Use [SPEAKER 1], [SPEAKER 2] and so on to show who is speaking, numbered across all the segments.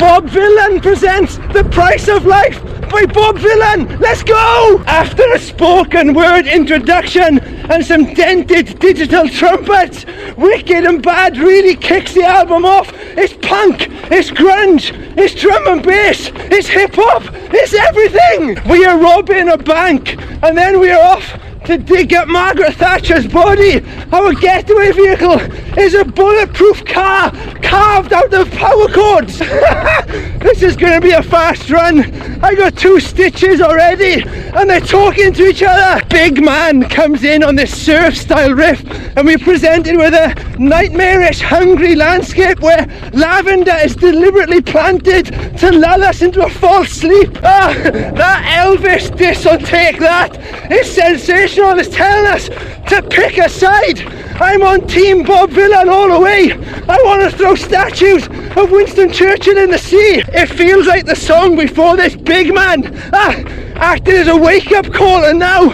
[SPEAKER 1] Bob Vylan presents The Price of Life by Bob Vylan. Let's go! After a spoken word introduction and some dented digital trumpets, Wicked and Bad really kicks the album off. It's punk, it's grunge, it's drum and bass, it's hip hop, it's everything! We are robbing a bank and then we are off to dig up Margaret Thatcher's body. Our getaway vehicle is a bulletproof car carved out of power cords. This is going to be a fast run. I got 2 stitches already and they're talking to each other. Big Man comes in on this surf style riff and we're presented with a nightmarish hungry landscape where lavender is deliberately planted to lull us into a false sleep. That Elvis diss on Take That is sensational. It's telling us to pick a side. I'm on Team Bob Vylan all the way. I want to throw statues of Winston Churchill in the sea. It feels like the song before this Big Man acted as a wake-up call, and now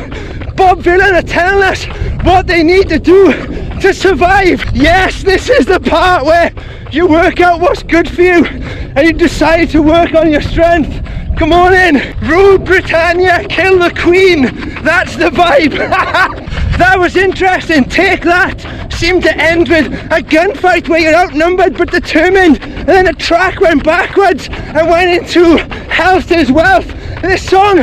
[SPEAKER 1] Bob Vylan are telling us what they need to do to survive. Yes, this is the part where you work out what's good for you and you decide to work on your strength. Come on in. Rule Britannia, kill the Queen. That's the vibe. That was interesting. Take That seemed to end with a gunfight where you're outnumbered but determined, and then the track went backwards and went into health as wealth. And this song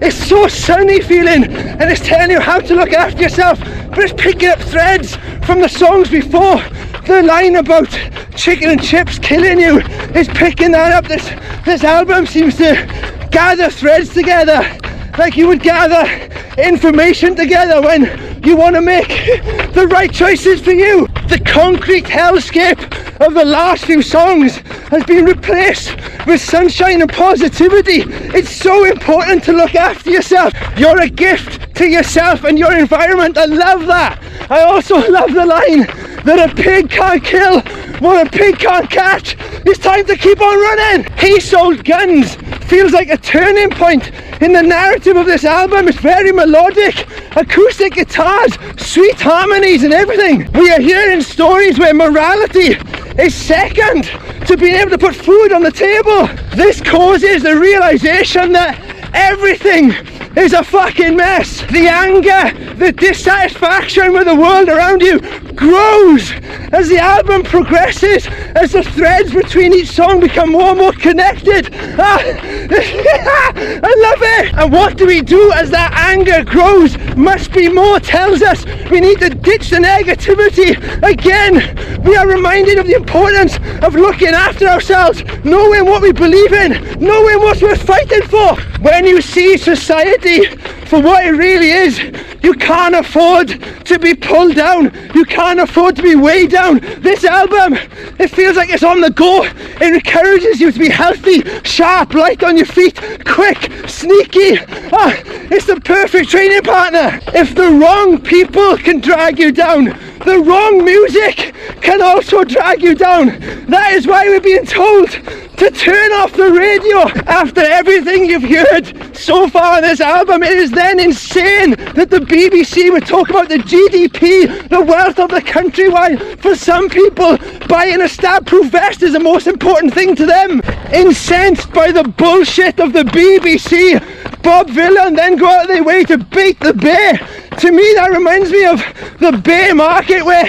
[SPEAKER 1] is so sunny feeling and it's telling you how to look after yourself, but it's picking up threads from the songs before. The line about chicken and chips killing you is picking that up. This album seems to gather threads together like you would gather information together when you want to make the right choices for you. The concrete hellscape of the last few songs has been replaced with sunshine and positivity. It's so important to look after yourself. You're a gift to yourself and your environment. I love that. I also love the line that a pig can't kill what a pig can't catch. It's time to keep on running. He Sold Guns feels like a turning point in the narrative of this album. It's very melodic, acoustic guitars, sweet harmonies and everything. We are hearing stories where morality is second to being able to put food on the table. This causes the realization that everything is a fucking mess. The anger, the dissatisfaction with the world around you grows as the album progresses, as the threads between each song become more and more connected. I love it. And what do we do as that anger grows? Must be more tells us we need to ditch the negativity. Again, we are reminded of the importance of looking after ourselves, knowing what we believe in, knowing what's worth fighting for. When you see society for what it really is, you can't afford to be pulled down. You can't afford to be weighed down. This album, it feels like it's on the go. It encourages you to be healthy, sharp, light on your feet, quick, sneaky. It's the perfect training partner. If the wrong people can drag you down, the wrong music can also drag you down. That is why we're being told to turn off the radio. After everything you've heard so far on this album, it is then insane that the BBC would talk about the GDP, the wealth of the country, while for some people buying a stab-proof vest is the most important thing to them. Incensed by the bullshit of the BBC, Bob Vylan then go out of their way to bait the bear. To me, that reminds me of the bear market where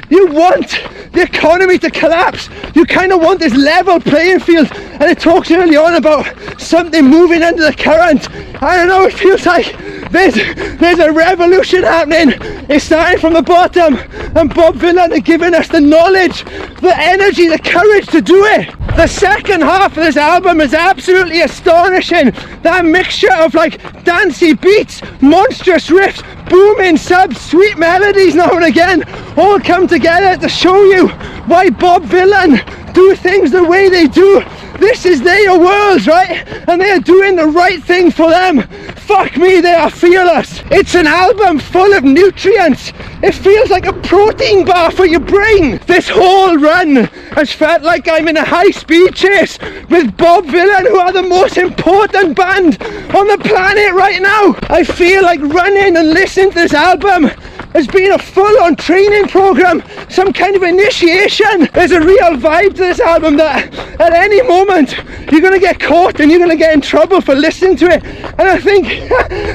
[SPEAKER 1] you want the economy to collapse. You kind of want this level playing field, and it talks early on about something moving under the current. I don't know, it feels like there's a revolution happening. It's starting from the bottom, and Bob Vylan are giving us the knowledge, the energy, the courage to do it. The second half of this album is absolutely astonishing. That mixture of like dancey beats, monstrous riffs, booming subs, sweet melodies now and again, all come together to show you why Bob Vylan do things the way they do. This is their world, right? And they are doing the right thing for them. Fuck me, they are fearless. It's an album full of nutrients. It feels like a protein bar for your brain. This whole run has felt like I'm in a high-speed chase with Bob Vylan, who are the most important band on the planet right now. I feel like running and listening to this album has been a full-on training program, some kind of initiation. There's a real vibe to this album that at any moment you're going to get caught and you're going to get in trouble for listening to it. And I think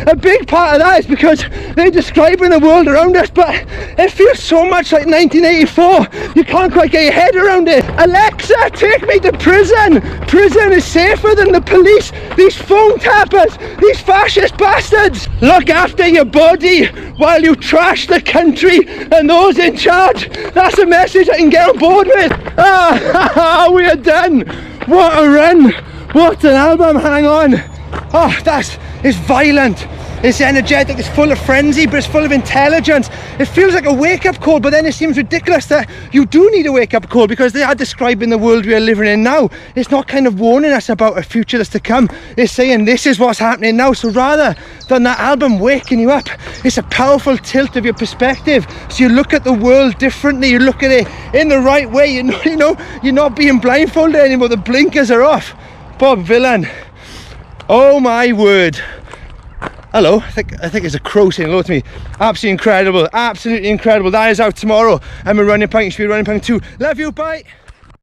[SPEAKER 1] a big part of that is because they're describing the world around us, but it feels so much like 1984. You can't quite get your head around it. Alexa, take me to prison. Prison is safer than the police. These phone tappers, these fascist bastards. Look after your body while you trash the country and those in charge. That's a message I can get on board with. We are done. What a run. What an album. Hang on. It's violent, it's energetic, it's full of frenzy, but it's full of intelligence. It feels like a wake-up call, but then it seems ridiculous that you do need a wake-up call, because they are describing the world we are living in now. It's not kind of warning us about a future that's to come. It's saying this is what's happening now. So rather than that album waking you up, it's a powerful tilt of your perspective. So you look at the world differently, you look at it in the right way. You know, you're not being blindfolded anymore. The blinkers are off. Bob Vylan. Oh my word. Hello, I think it's a crow saying hello to me. Absolutely incredible, absolutely incredible. That is out tomorrow. I'm a running punk, you should be running punk too. Love you, bye.